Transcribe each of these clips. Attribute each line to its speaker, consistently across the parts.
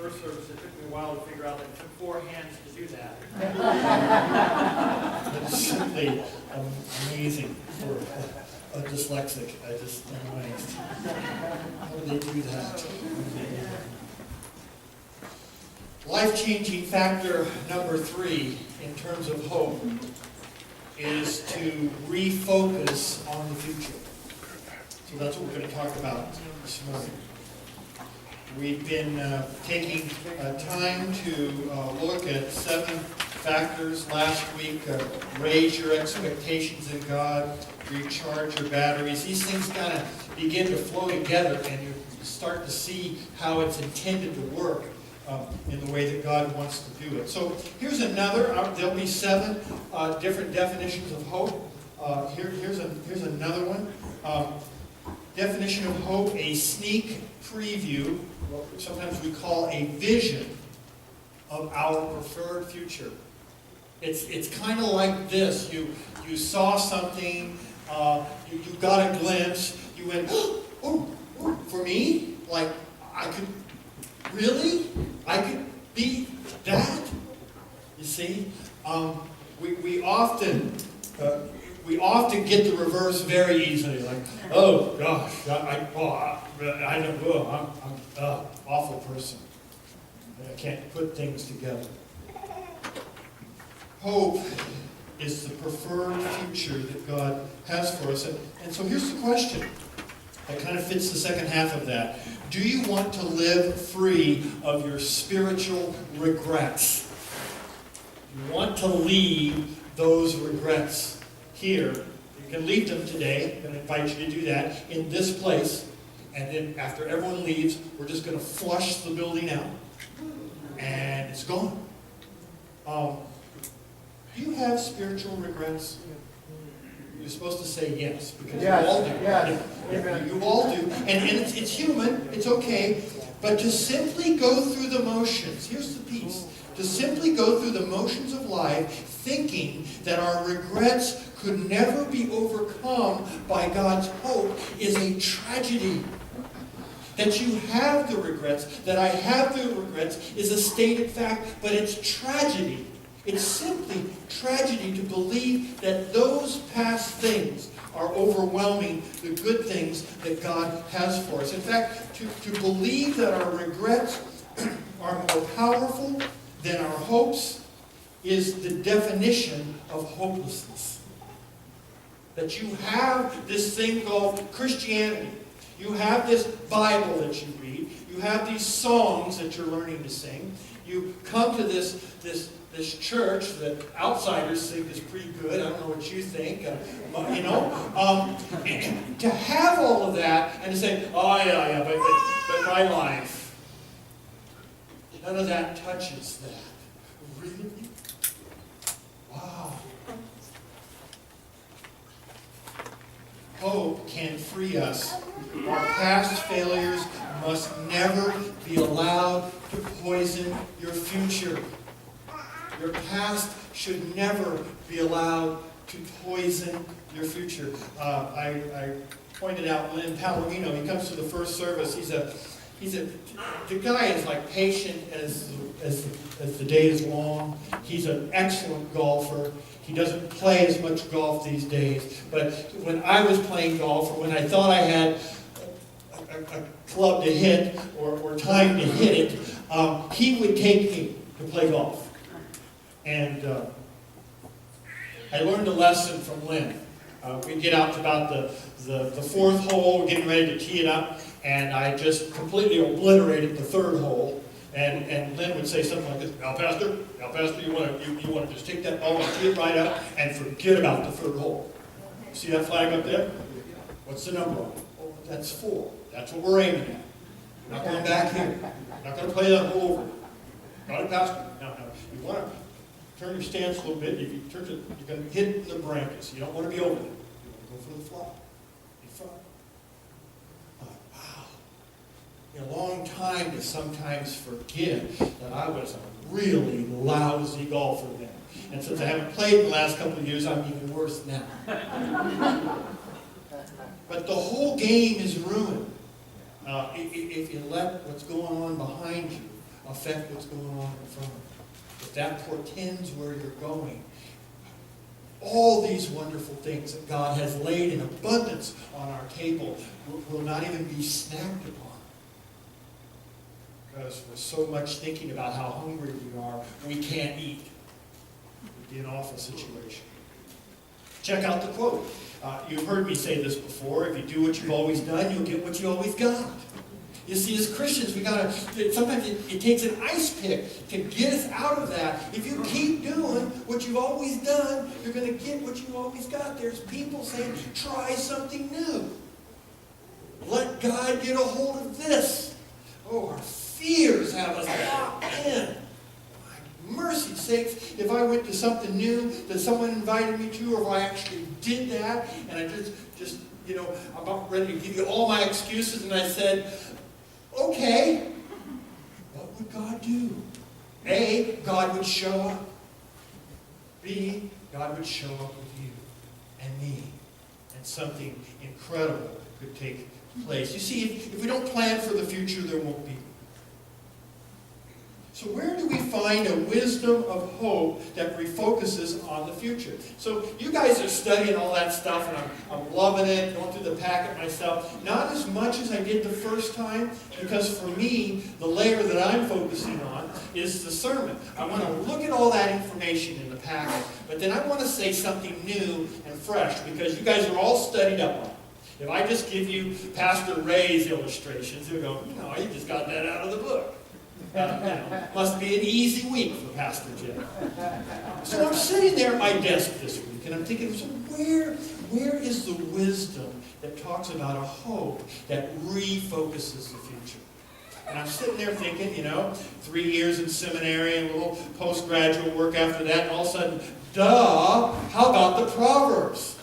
Speaker 1: first service, it took me a while to figure out that it took 4 hands to do that.
Speaker 2: It's simply amazing for a dyslexic. I just am amazed. How do they do that? Life-changing factor number 3 in terms of hope is to refocus on the future. So that's what we're going to talk about this morning. We've been taking time to look at 7 factors last week. Raise your expectations in God, recharge your batteries. These things kind of begin to flow together, and you start to see how it's intended to work in the way that God wants to do it. So here's another. There'll be 7 different definitions of hope. Here's another one. Definition of hope: a sneak preview, what sometimes we call a vision of our preferred future. It's kind of like this. You saw something, you got a glimpse, you went, oh, for me? Like, I could be that? You see? We often get the reverse very easily. Like, oh gosh, I'm an awful person. I can't put things together. Hope is the preferred future that God has for us. And so here's the question that kind of fits the second half of that. Do you want to live free of your spiritual regrets? You want to leave those regrets here. You can leave them today. I'm going to invite you to do that in this place. And then after everyone leaves, we're just going to flush the building out. And it's gone. Do you have spiritual regrets? You're supposed to say yes, because
Speaker 3: yes,
Speaker 2: you all do.
Speaker 3: Yes.
Speaker 2: You all do. And it's human. It's okay. But to simply go through the motions, here's the piece. To simply go through the motions of life thinking that our regrets could never be overcome by God's hope is a tragedy. That you have the regrets, that I have the regrets, is a stated fact, but it's tragedy. It's simply tragedy to believe that those past things are overwhelming the good things that God has for us. In fact, to believe that our regrets are more powerful than our hopes is the definition of hopelessness. That you have this thing called Christianity. You have this Bible that you read. You have these songs that you're learning to sing. You come to this church that outsiders think is pretty good. I don't know what you think. And to have all of that and to say, oh yeah, but my life, none of that touches that. Really? Wow. Hope can free us. Our past failures must never be allowed to poison your future. Your past should never be allowed to poison your future. I pointed out Lynn Palomino. He comes to the first service. The guy is like patient as the day is long. He's an excellent golfer. He doesn't play as much golf these days. But when I was playing golf, or when I thought I had a club to hit or time to hit it, he would take me to play golf. And I learned a lesson from Lynn. We'd get out to about the 4th hole, we're getting ready to tee it up, and I just completely obliterated the 3rd hole. And Lynn would say something like this: Now, Pastor, you want to just take that ball and tee it right up and forget about the 3rd hole. See that flag up there? What's the number on it? Oh, that's 4. That's what we're aiming at. We're not going back here. We're not going to play that hole over. Got it, Pastor? No. You want to turn your stance a little bit. If you turn it, you're going to hit the brackets. You don't want to be over there. You want to go for the fly in front. Wow. A long time to sometimes forget that I was a really lousy golfer then. And since I haven't played in the last couple of years, I'm even worse now. But the whole game is ruined if you let what's going on behind you affect what's going on in front of you. If that portends where you're going, all these wonderful things that God has laid in abundance on our table will not even be snacked upon. Because we're so much thinking about how hungry we are, we can't eat. It would be an awful situation. Check out the quote. You've heard me say this before. If you do what you've always done, you'll get what you always got. You see, as Christians, sometimes it takes an ice pick to get us out of that. If you keep doing what you've always done, you're going to get what you've always got. There's people saying, try something new. Let God get a hold of this. Oh, our fears have us locked in. My mercy sakes, if I went to something new that someone invited me to, or if I actually did that, and I just I'm about ready to give you all my excuses, and I said, okay, what would God do? A, God would show up. B, God would show up with you and me. And something incredible could take place. You see, if we don't plan for the future, there won't be. So where do we find a wisdom of hope that refocuses on the future? So you guys are studying all that stuff, and I'm loving it, going through the packet myself. Not as much as I did the first time, because for me, the layer that I'm focusing on is the sermon. I want to look at all that information in the packet, but then I want to say something new and fresh, because you guys are all studied up on it. If I just give you Pastor Ray's illustrations, you'll go, you just got that out of the book. Must be an easy week for Pastor Jim. So I'm sitting there at my desk this week, and I'm thinking, so where is the wisdom that talks about a hope that refocuses the future? And I'm sitting there thinking, 3 years in seminary and a little postgraduate work after that, and all of a sudden, how about the Proverbs?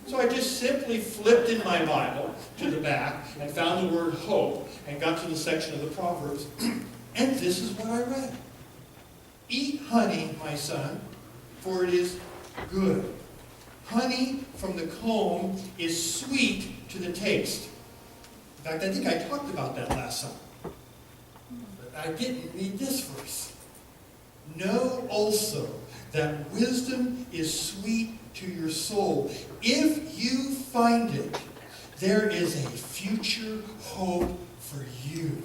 Speaker 2: So I just simply flipped in my Bible to the back and found the word hope and got to the section of the Proverbs. And this is what I read. Eat honey, my son, for it is good. Honey from the comb is sweet to the taste. In fact, I think I talked about that last summer. But I didn't read this verse. Know also that wisdom is sweet to your soul. If you find it, there is a future hope for you.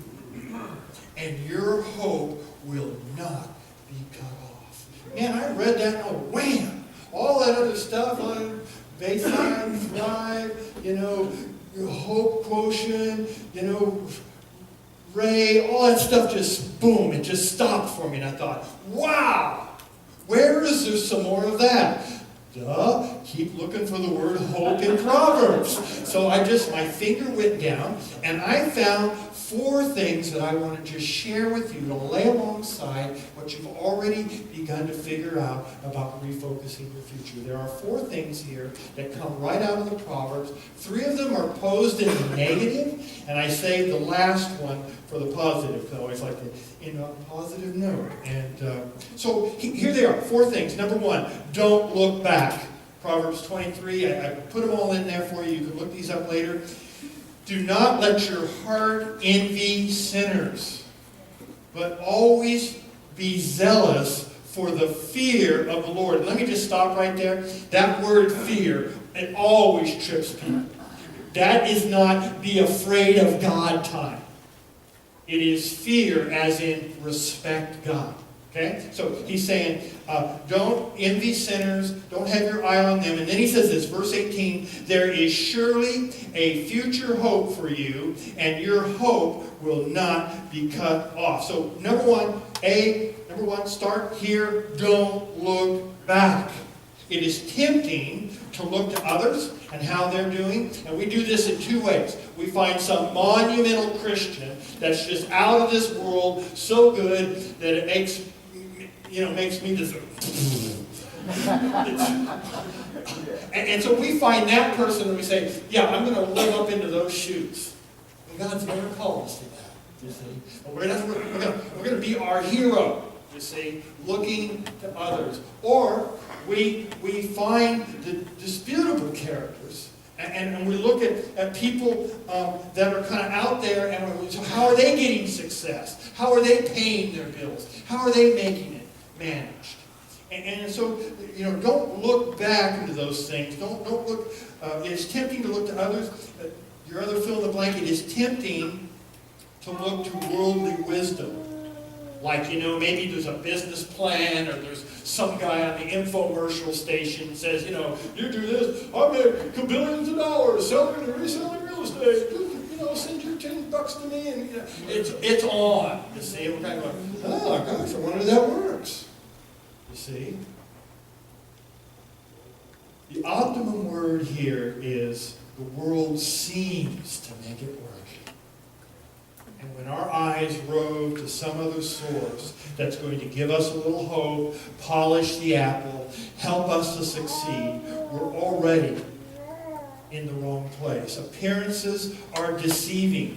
Speaker 2: And your hope will not be cut off. Man, I read that and wham! All that other stuff on baseline, thrive, your hope quotient, Ray, all that stuff just boom, it just stopped for me. And I thought, wow, where is there some more of that? Keep looking for the word hope in Proverbs. So my finger went down, and I found 4 things that I want to just share with you to lay alongside what you've already begun to figure out about refocusing your future. There are 4 things here that come right out of the Proverbs. 3 of them are posed in the negative, and I saved the last one for the positive, because I always like to end on a positive note. And so here they are, 4 things. Number 1, don't look back. Proverbs 23, I put them all in there for you. You can look these up later. Do not let your heart envy sinners, but always be zealous for the fear of the Lord. Let me just stop right there. That word fear, it always trips people. That is not be afraid of God time. It is fear as in respect God. Okay? So he's saying, don't envy sinners, don't have your eye on them. And then he says this, verse 18, there is surely a future hope for you, and your hope will not be cut off. So number one, start here, don't look back. It is tempting to look to others and how they're doing, and we do this in 2 ways. We find some monumental Christian that's just out of this world, so good that it makes me just... and so we find that person and we say, yeah, I'm going to live up into those shoes. And God's never called us to that, you see. But we're going to be our hero, you see, looking to others. Or we find the disputable characters And we look at people that are kind of out there, and so how are they getting success? How are they paying their bills? How are they making it managed? And so, don't look back into those things. Don't look. It's tempting to look to others. Your other fill in the blank. It is tempting to look to worldly wisdom. Like, maybe there's a business plan, or there's some guy on the infomercial station says, you do this, I make billions of dollars selling and reselling real estate. Send your $10 to me, and it's on. You see, we're kind of going, oh gosh, I wonder if that works. You see, the optimum word here is the world seems to make it work. And when our eyes rove to some other source that's going to give us a little hope, polish the apple, help us to succeed, we're already in the wrong place. Appearances are deceiving.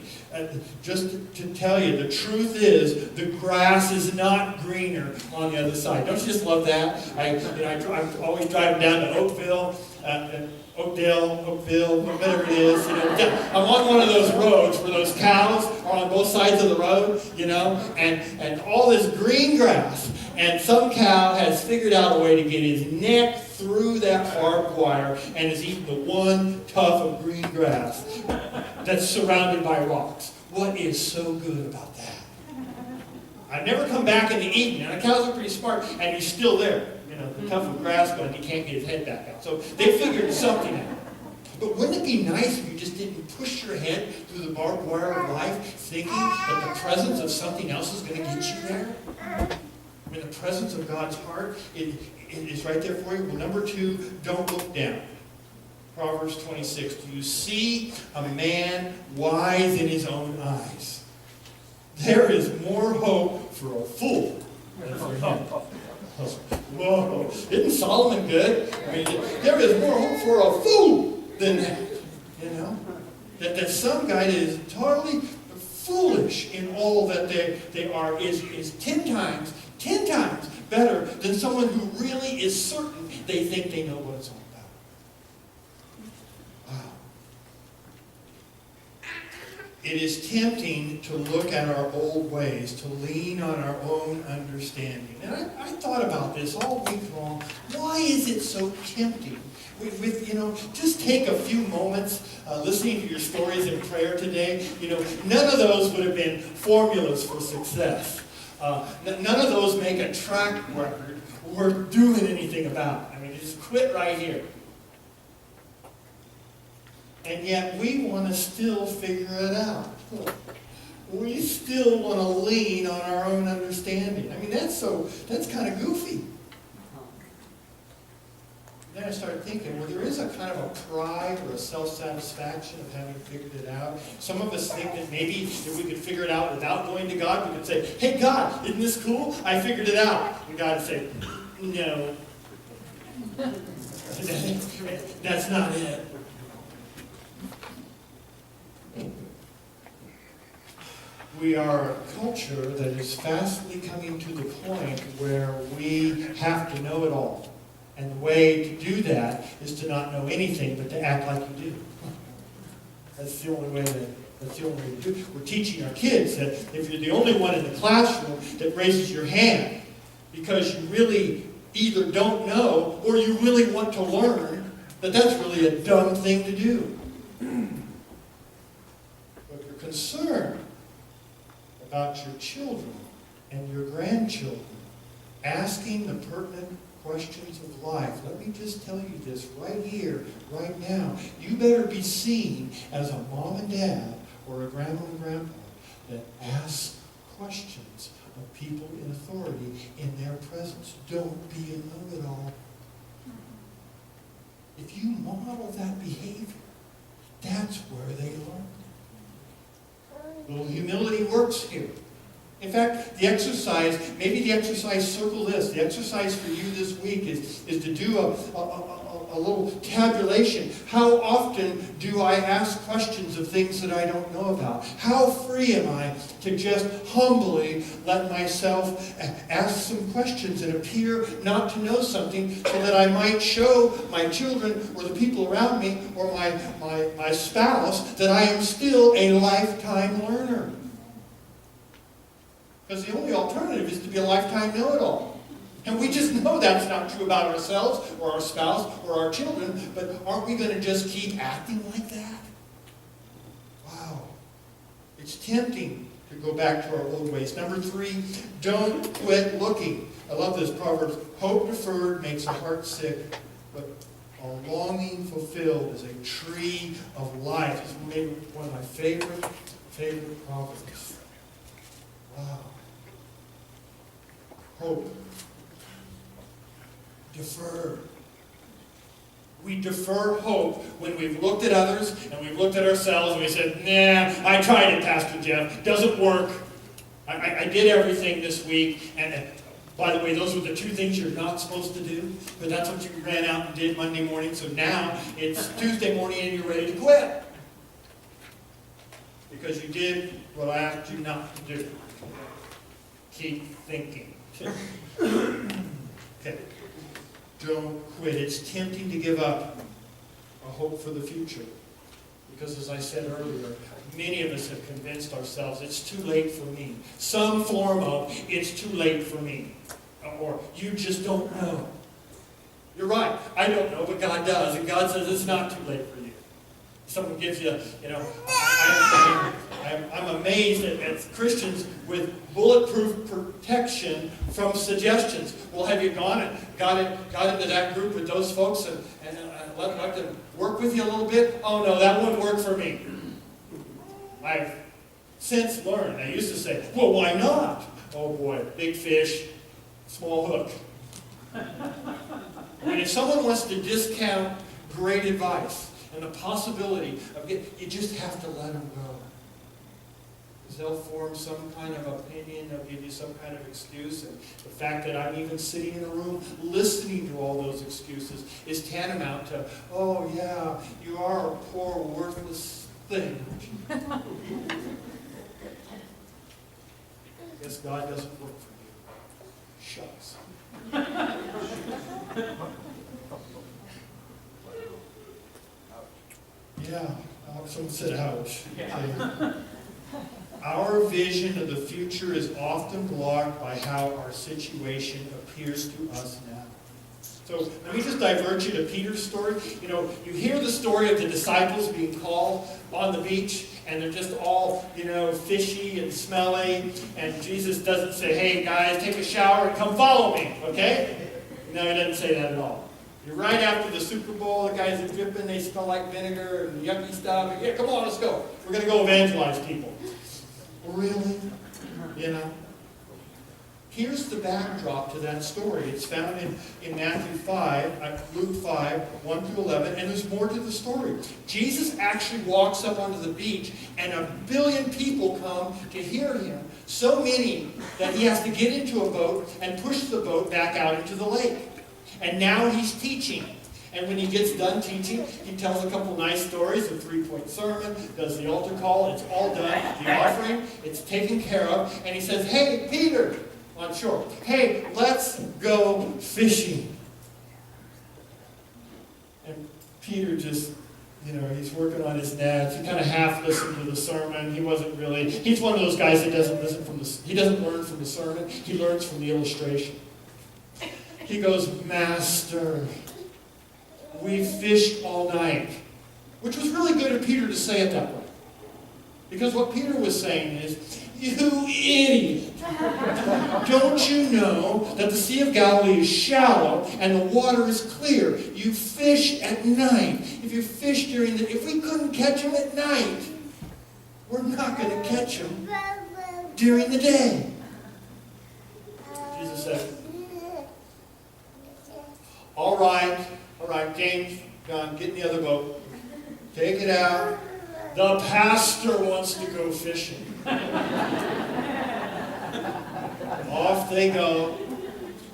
Speaker 2: Just to tell you, the truth is the grass is not greener on the other side. Don't you just love that? I'm always driving down to Oakville, Oakville, whatever it is. I'm on one of those roads where those cows are on both sides of the road, and all this green grass. And some cow has figured out a way to get his neck through that barbed wire and is eating the one tuft of green grass that's surrounded by rocks. What is so good about that? I've never come back in the evening, and the cows are pretty smart, and he's still there. The tuft of grass, but he can't get his head back out. So they figured something out. But wouldn't it be nice if you just didn't push your head through the barbed wire of life thinking that the presence of something else is going to get you there? I mean, the presence of God's heart is right there for you. Well, number 2, don't look down. Proverbs 26. Do you see a man wise in his own eyes? There is more hope for a fool than for him. Whoa, isn't Solomon good? I mean, there is more hope for a fool than that. That some guy that is totally foolish in all that they are is 10 times better than someone who really is certain they think they know what it's all about. Wow. It is tempting to look at our old ways, to lean on our own understanding. And I thought about this all week long. Why is it so tempting? Just take a few moments listening to your stories in prayer today. None of those would have been formulas for success. None of those make a track record worth doing anything about. I mean, just quit right here. And yet we want to still figure it out. We still want to lean on our own understanding. I mean, that's kind of goofy. Then I started thinking, well, there is a kind of a pride or a self-satisfaction of having figured it out. Some of us think that maybe if we could figure it out without going to God, we could say, hey, God, isn't this cool? I figured it out. And God would say, no. That's not it. We are a culture that is fastly coming to the point where we have to know it all. And the way to do that is to not know anything, but to act like you do. That's the only way to do it. We're teaching our kids that if you're the only one in the classroom that raises your hand because you really either don't know or you really want to learn, that's really a dumb thing to do. But if you're concerned about your children and your grandchildren, asking the pertinent questions of life. Let me just tell you this right here, right now. You better be seen as a mom and dad or a grandma and grandpa that asks questions of people in authority in their presence. Don't be a know-it-all. If you model that behavior, that's where they learn. A little humility works here. In fact, the exercise, maybe the exercise, circle this, the exercise for you this week is to do a little tabulation. How often do I ask questions of things that I don't know about? How free am I to just humbly let myself ask some questions and appear not to know something so that I might show my children or the people around me or my spouse that I am still a lifetime learner? Because the only alternative is to be a lifetime know-it-all. And we just know that's not true about ourselves or our spouse or our children, but aren't we going to just keep acting like that? Wow. It's tempting to go back to our old ways. Number 3, don't quit looking. I love this proverb. Hope deferred makes a heart sick, but a longing fulfilled is a tree of life. It's maybe one of my favorite proverbs. Wow. Hope. Defer. We defer hope when we've looked at others and we've looked at ourselves and we said, nah, I tried it, Pastor Jeff. Doesn't work. I did everything this week. And by the way, those were the 2 things you're not supposed to do. But that's what you ran out and did Monday morning. So now it's Tuesday morning and you're ready to quit. Because you did what I asked you not to do. Keep thinking. Okay. Don't quit. It's tempting to give up a hope for the future. Because as I said earlier, many of us have convinced ourselves it's too late for me. Some form of it's too late for me. Or you just don't know. You're right. I don't know, but God does. And God says it's not too late for you. Someone gives you, I'm amazed at Christians with bulletproof protection from suggestions. Well, have you got into that group with those folks and let them work with you a little bit? Oh no, that wouldn't work for me. I've since learned. I used to say, well, why not? Oh boy, big fish, small hook. I mean, if someone wants to discount great advice and the possibility of you just have to let them go. Because they'll form some kind of opinion, they'll give you some kind of excuse, and the fact that I'm even sitting in a room listening to all those excuses is tantamount to, oh yeah, you are a poor, worthless thing. Guess God doesn't work for you. Shucks. Yeah, someone said ouch. Okay. Our vision of the future is often blocked by how our situation appears to us now. So let me just divert you to Peter's story. You hear the story of the disciples being called on the beach, and they're just all, fishy and smelly, and Jesus doesn't say, hey guys, take a shower and come follow me, okay? No, he doesn't say that at all. You're right after the Super Bowl, the guys are dripping, they smell like vinegar and yucky stuff. Yeah, come on, let's go. We're going to go evangelize people. Really? Here's the backdrop to that story. It's found in Matthew 5, Luke 5, 1 through 11, and there's more to the story. Jesus actually walks up onto the beach, and 1 billion people come to hear him. So many that he has to get into a boat and push the boat back out into the lake. And now he's teaching. And when he gets done teaching, he tells a couple nice stories, a 3-point sermon, does the altar call, it's all done. The offering, it's taken care of. And he says, hey, Peter, on shore, hey, let's go fishing. And Peter just, he's working on his nets. He kind of half listened to the sermon. He's one of those guys that he doesn't learn from the sermon. He learns from the illustration. He goes, Master, we fished all night. Which was really good of Peter to say it that way. Because what Peter was saying is, you idiot! Don't you know that the Sea of Galilee is shallow and the water is clear? You fish at night. If you fish if we couldn't catch them at night, we're not going to catch them during the day. Jesus said, all right, James, John, get in the other boat. Take it out. The pastor wants to go fishing. Off they go.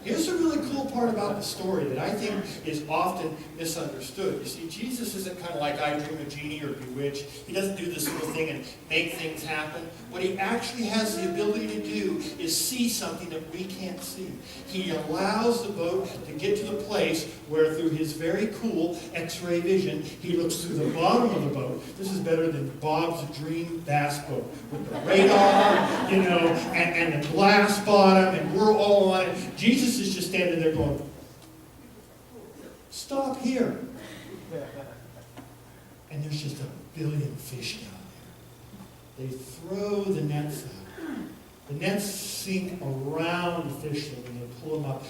Speaker 2: Here's the really cool part about the story that I think is often misunderstood. You see, Jesus isn't kind of like I Dream of Genie or Bewitched. He doesn't do this little thing and make things happen. What he actually has the ability to do is see something that we can't see. He allows the boat to get to the place where through his very cool X-ray vision, he looks through the bottom of the boat. This is better than Bob's Dream bass boat with the radar, you know, and the glass bottom, and we're all on it. Jesus is just standing there going, stop here. And there's just a billion fish down there. They throw the nets out. The nets sink around the fish when they pull them up.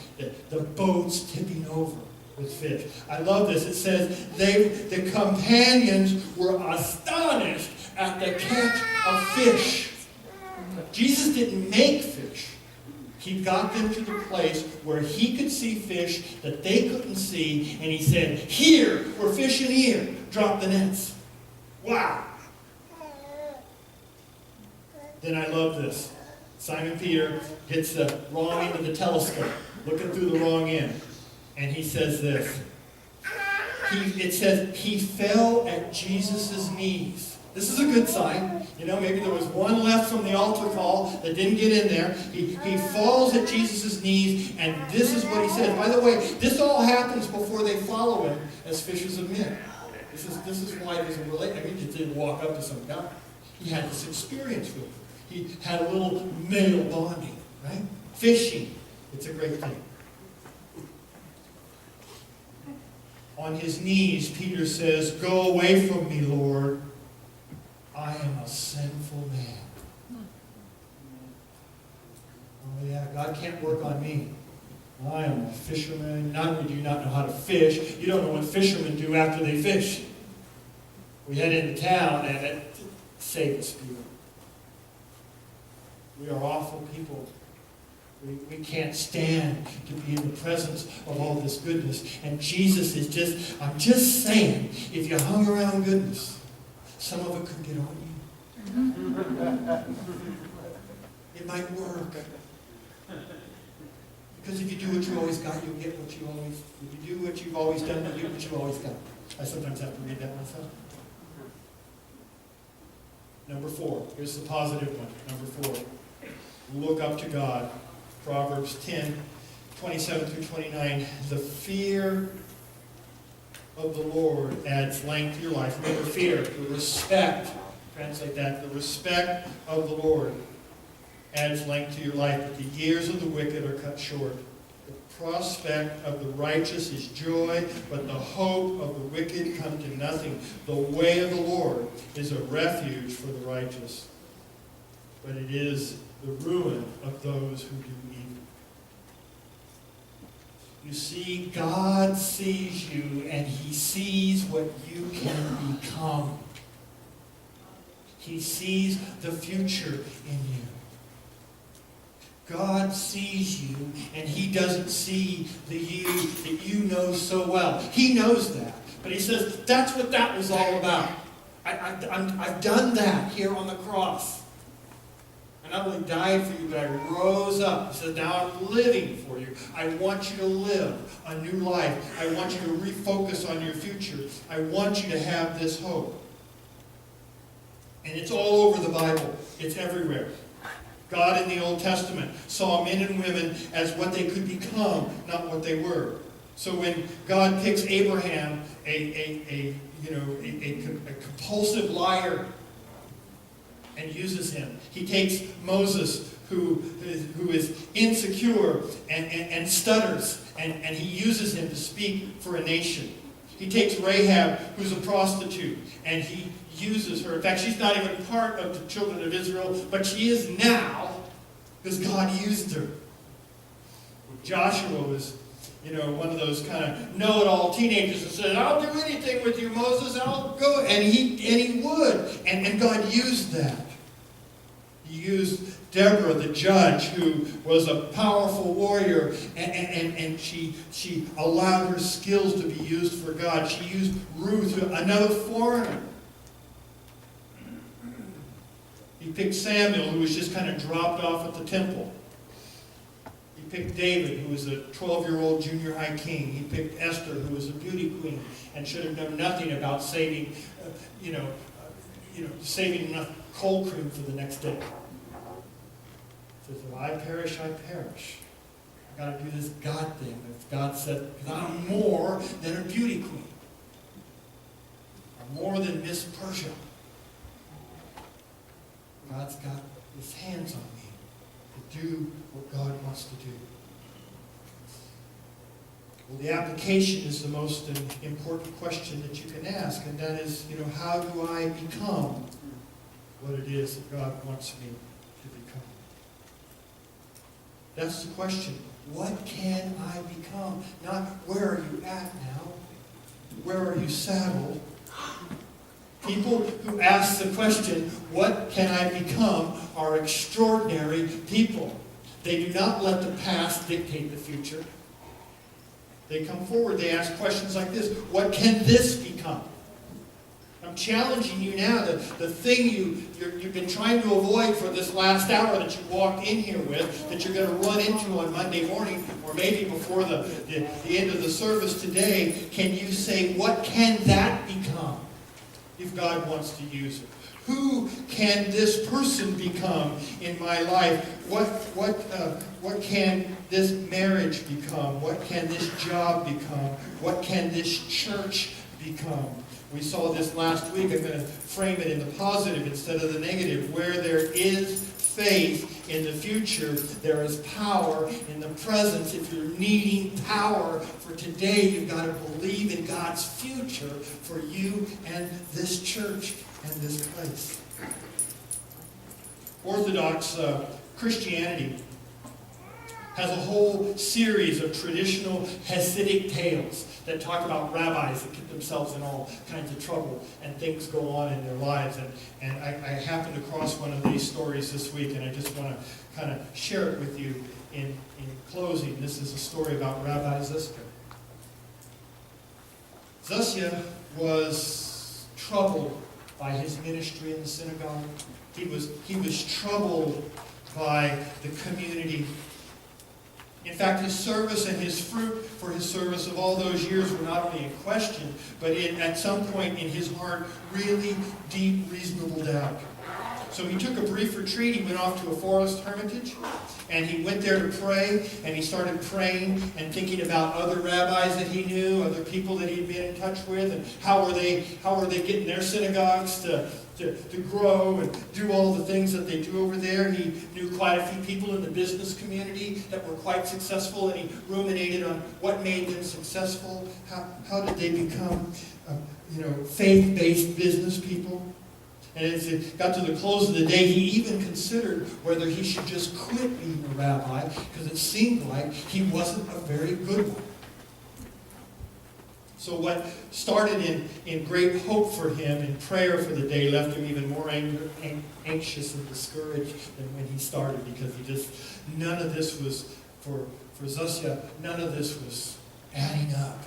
Speaker 2: The boat's tipping over with fish. I love this. It says, the companions were astonished at the catch of fish. Jesus didn't make fish. He got them to the place where he could see fish that they couldn't see, and he said, here, we're fishing here. Drop the nets. Wow. Then I love this. Simon Peter gets the wrong end of the telescope, looking through the wrong end. And he says this. It says, he fell at Jesus' knees. This is a good sign. You know, maybe there was one left from the altar call that didn't get in there. He falls at Jesus' knees, and this is what he says. By the way, this all happens before they follow him as fishers of men. This is why there's a relation. I mean, he didn't walk up to some guy. He had this experience with him. He had a little male bonding, right? Fishing. It's a great thing. On his knees, Peter says, go away from me, Lord. I am a sinful man. Oh yeah, God can't work on me. I am a fisherman. Not only do you not know how to fish, you don't know what fishermen do after they fish. We head into town and it saved us, Peter. We are awful people. We can't stand to be in the presence of all this goodness. And Jesus is just, I'm just saying, if you hung around goodness, some of it could get on you. It might work. Because if you do what you always got, you'll get what you always, if you do what you've always done, you'll get what you always got. I sometimes have to read that myself. Number 4. Here's the positive one. Number 4. Look up to God. Proverbs 10, 27 through 29. The fear of the Lord adds length to your life. Remember, fear, the respect. Translate that. The respect of the Lord adds length to your life. But the years of the wicked are cut short. The prospect of the righteous is joy, but the hope of the wicked comes to nothing. The way of the Lord is a refuge for the righteous, but it is the ruin of those who do evil. You see, God sees you, and he sees what you can become. He sees the future in you. God sees you, and he doesn't see the you that you know so well. He knows that. But he says, that's what that was all about. I've done that here on the cross. I not only died for you, but I rose up. He says, now I'm living for you. I want you to live a new life. I want you to refocus on your future. I want you to have this hope. And it's all over the Bible. It's everywhere. God in the Old Testament saw men and women as what they could become, not what they were. So when God picks Abraham, a compulsive liar, and uses him. He takes Moses, who is insecure and stutters, and he uses him to speak for a nation. He takes Rahab, who's a prostitute, and he uses her. In fact, she's not even part of the children of Israel, but she is now, because God used her. Joshua was, one of those kind of know-it-all teenagers that said, I'll do anything with you, Moses, I'll go. And he would. And God used that. He used Deborah, the judge, who was a powerful warrior, and she allowed her skills to be used for God. She used Ruth, another foreigner. He picked Samuel, who was just kind of dropped off at the temple. picked David, who was a 12-year-old junior high king. He picked Esther, who was a beauty queen and should have known nothing about saving, saving enough cold cream for the next day. He says, if I perish, I perish. I've got to do this God thing. If God said, I'm more than a beauty queen. I'm more than Miss Persia. God's got his hands on me to do what God wants to do. Well, the application is the most important question that you can ask, and that is, how do I become what it is that God wants me to become? That's the question. What can I become? Not where are you at now? Where are you saddled? People who ask the question, what can I become, are extraordinary people. They do not let the past dictate the future. They come forward, they ask questions like this, what can this become? I'm challenging you now, the thing you've been trying to avoid for this last hour that you walked in here with, that you're going to run into on Monday morning, or maybe before the end of the service today, can you say, what can that become if God wants to use it? Who can this person become in my life? What can this marriage become? What can this job become? What can this church become? We saw this last week. I'm going to frame it in the positive instead of the negative. Where there is faith in the future, there is power in the present. If you're needing power for today, you've got to believe in God's future for you and this church and this place. Orthodox Christianity has a whole series of traditional Hasidic tales that talk about rabbis that get themselves in all kinds of trouble and things go on in their lives. And I happened across one of these stories this week, and I just want to kind of share it with you in closing. This is a story about Rabbi Zuska. Zuska was troubled by his ministry in the synagogue. He was troubled by the community. In fact, his service and his fruit for his service of all those years were not only in question, but at some point in his heart, really deep, reasonable doubt. So he took a brief retreat. He went off to a forest hermitage, and he went there to pray, and he started praying and thinking about other rabbis that he knew, other people that he'd been in touch with, and how were they getting their synagogues to grow and do all the things that they do over there. He knew quite a few people in the business community that were quite successful, and he ruminated on what made them successful. How did they become faith-based business people? And as it got to the close of the day, he even considered whether he should just quit being a rabbi, because it seemed like he wasn't a very good one. So what started in great hope for him and prayer for the day left him even more anxious and discouraged than when he started, because none of this was, for Zusia, none of this was adding up.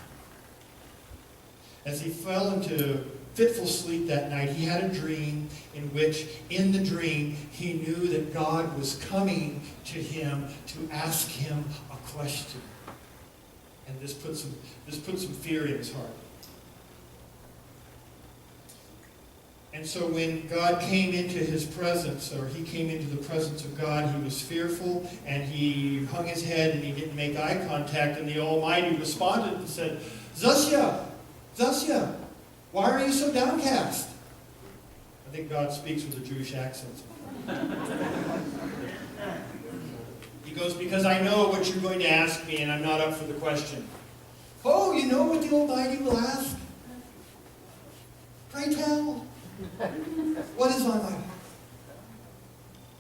Speaker 2: As he fell into fitful sleep that night, he had a dream in which, in the dream, he knew that God was coming to him to ask him a question. And this put some fear in his heart. And so when God came into his presence, or he came into the presence of God, he was fearful, and he hung his head, and he didn't make eye contact, and the Almighty responded and said, Zusia, Zusia, why are you so downcast? I think God speaks with a Jewish accent. He goes, because I know what you're going to ask me, and I'm not up for the question. Oh, you know what the Almighty will ask? Pray tell. What is on my heart?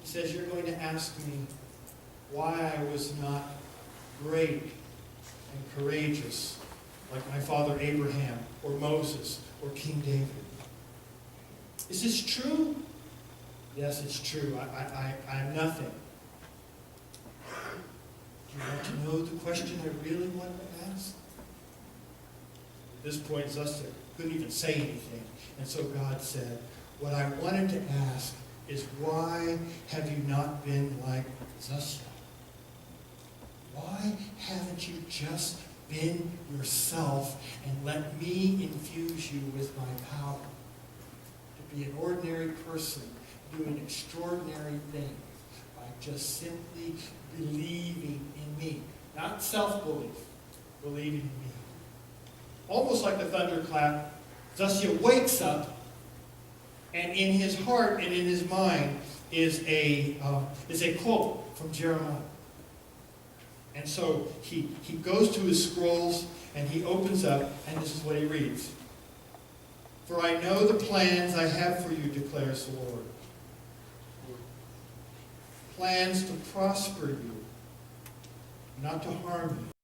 Speaker 2: He says, you're going to ask me why I was not great and courageous like my father Abraham, or Moses, or King David. Is this true? Yes, it's true. I'm nothing. Do you want to know the question I really wanted to ask? At this point, Zusta couldn't even say anything. And so God said, what I wanted to ask is, why have you not been like Zusta? why haven't you just been yourself and let me infuse you with my power? To be an ordinary person doing extraordinary things by just simply believing in me. Not self-belief, believing in me. Almost like the thunderclap, Josiah wakes up, and in his heart and in his mind is a quote from Jeremiah. And so he goes to his scrolls and he opens up, and this is what he reads. For I know the plans I have for you, declares the Lord. Plans to prosper you, not to harm you.